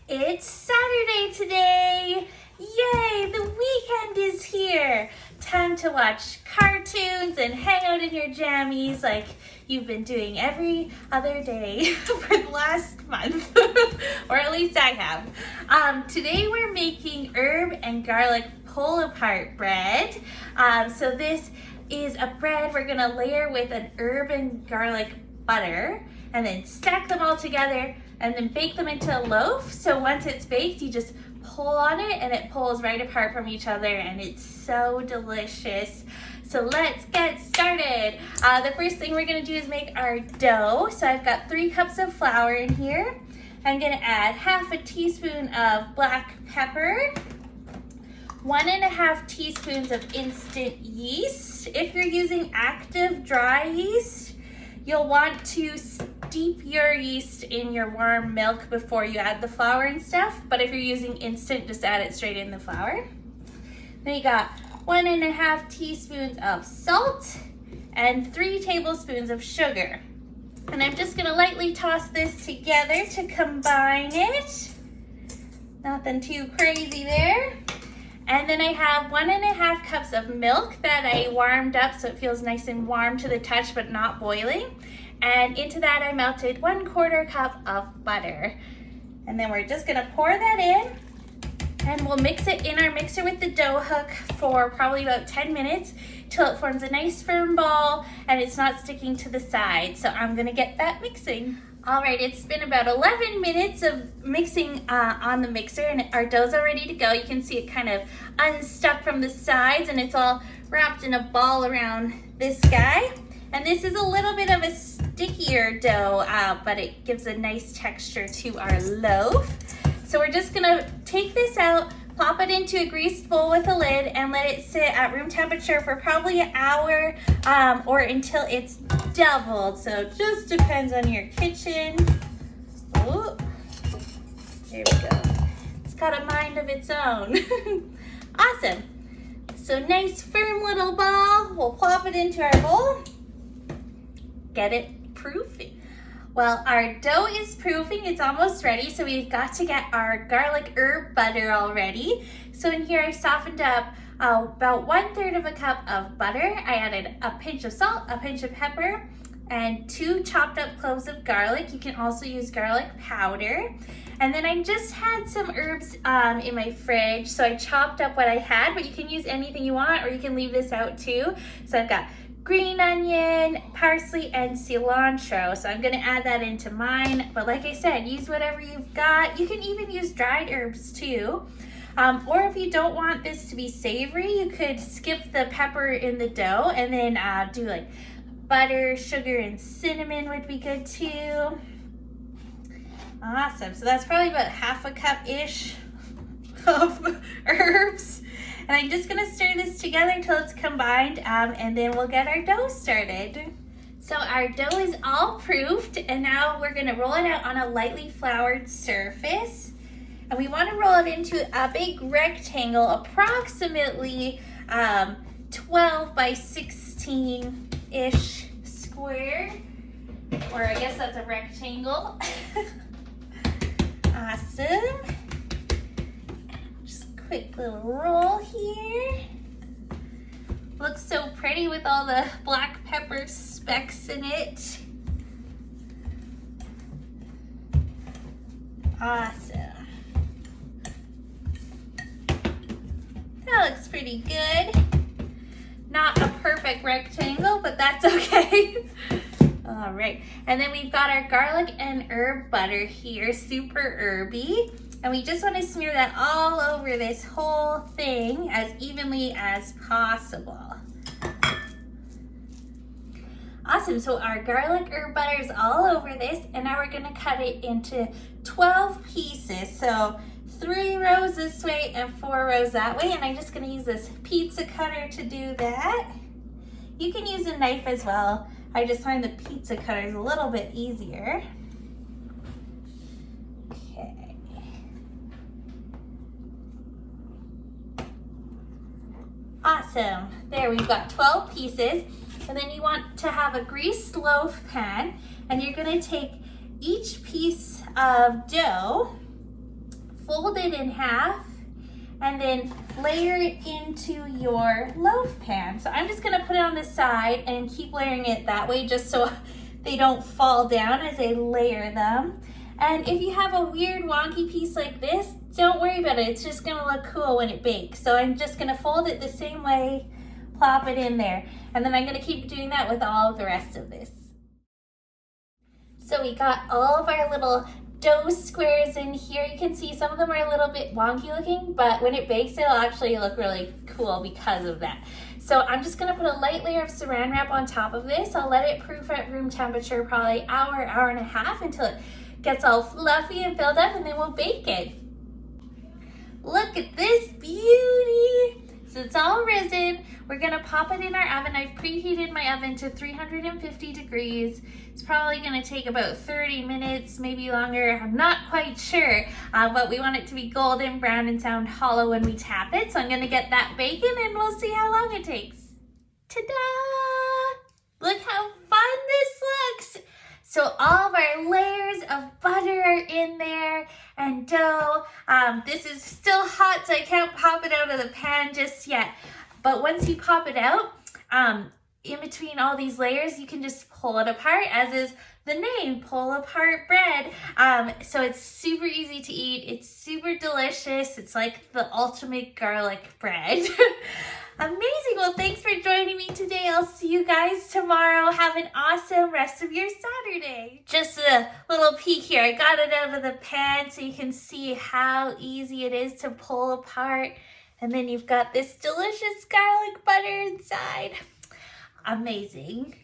It's Saturday today! Yay, the weekend is here! Time to watch cartoons and hang out in your jammies like you've been doing every other day for the last month, or at least I have. Today we're making herb and garlic pull-apart bread. So this is a bread we're gonna layer with an herb and garlic butter and then stack them all together and then bake them into a loaf. So once it's baked, you just pull on it and it pulls right apart from each other and it's so delicious. So let's get started. The first thing we're gonna do is make our dough. So I've got 3 cups of flour in here. I'm gonna add half a teaspoon of black pepper, 1.5 teaspoons of instant yeast. If you're using active dry yeast, you'll want to steep your yeast in your warm milk before you add the flour and stuff. But if you're using instant, just add it straight in the flour. Then you got 1.5 teaspoons of salt and 3 tablespoons of sugar. And I'm just gonna lightly toss this together to combine it. Nothing too crazy there. And then I have 1.5 cups of milk that I warmed up so it feels nice and warm to the touch but not boiling. And into that I melted 1/4 cup of butter. And then we're just gonna pour that in and we'll mix it in our mixer with the dough hook for probably about 10 minutes till it forms a nice firm ball and it's not sticking to the side. So I'm gonna get that mixing. All right, it's been about 11 minutes of mixing on the mixer and our dough's all ready to go. You can see it kind of unstuck from the sides and it's all wrapped in a ball around this guy. And this is a little bit of a stickier dough, but it gives a nice texture to our loaf. So we're just gonna take this out, pop it into a greased bowl with a lid and let it sit at room temperature for probably an hour or until it's doubled. So it just depends on your kitchen. Oh, there we go. It's got a mind of its own. Awesome. So nice firm little ball. We'll plop it into our bowl. Get it proofing. Well, our dough is proofing, it's almost ready, so we've got to get our garlic herb butter all ready. So in here I softened up about 1/3 cup of butter. I added a pinch of salt, a pinch of pepper, and 2 chopped up cloves of garlic. You can also use garlic powder. And then I just had some herbs in my fridge, so I chopped up what I had, but you can use anything you want or you can leave this out too. So I've got green onion, parsley, and cilantro. So I'm gonna add that into mine. But like I said, use whatever you've got. You can even use dried herbs too. Or if you don't want this to be savory, you could skip the pepper in the dough and then do like butter, sugar, and cinnamon would be good too. Awesome, so that's probably about 1/2 cup-ish of herbs. And I'm just gonna stir this together until it's combined and then we'll get our dough started. So our dough is all proofed and now we're gonna roll it out on a lightly floured surface. And we wanna roll it into a big rectangle, approximately 12 by 16-ish square. Or I guess that's a rectangle. Awesome. Quick little roll here. Looks so pretty with all the black pepper specks in it. Awesome. That looks pretty good. Not a perfect rectangle, but that's okay. All right, and then we've got our garlic and herb butter here, super herby. And we just want to smear that all over this whole thing as evenly as possible. Awesome, so our garlic herb butter is all over this and now we're gonna cut it into 12 pieces. So 3 rows this way and 4 rows that way. And I'm just gonna use this pizza cutter to do that. You can use a knife as well. I just find the pizza cutter is a little bit easier. Awesome. There, we've got 12 pieces. And then you want to have a greased loaf pan and you're going to take each piece of dough fold it in half and then layer it into your loaf pan. So I'm just gonna put it on the side and keep layering it that way just so they don't fall down as I layer them. And if you have a weird wonky piece like this, don't worry about it. It's just gonna look cool when it bakes. So I'm just gonna fold it the same way, plop it in there. And then I'm gonna keep doing that with all of the rest of this. So we got all of our little dough squares in here. You can see some of them are a little bit wonky looking, but when it bakes, it'll actually look really cool because of that. So I'm just gonna put a light layer of saran wrap on top of this. I'll let it proof at room temperature, probably hour and a half until it gets all fluffy and filled up, and then we'll bake it. Look at this beauty. So it's all risen. We're gonna pop it in our oven. I've preheated my oven to 350 degrees. It's probably gonna take about 30 minutes, maybe longer. I'm not quite sure, but we want it to be golden brown and sound hollow when we tap it. So I'm gonna get that bacon and we'll see how long it takes. Ta-da! Look how fun this looks. So all of our layers of butter are in there and dough. This is still hot, so I can't pop it out of the pan just yet. But once you pop it out, in between all these layers, you can just pull it apart, as is the name, pull apart bread. So it's super easy to eat. It's super delicious. It's like the ultimate garlic bread. Amazing. Well, thanks for joining me today. I'll see you guys tomorrow. Have an awesome rest of your Saturday. Just a little peek here. I got it out of the pan so you can see how easy it is to pull apart. And then you've got this delicious garlic butter inside. Amazing.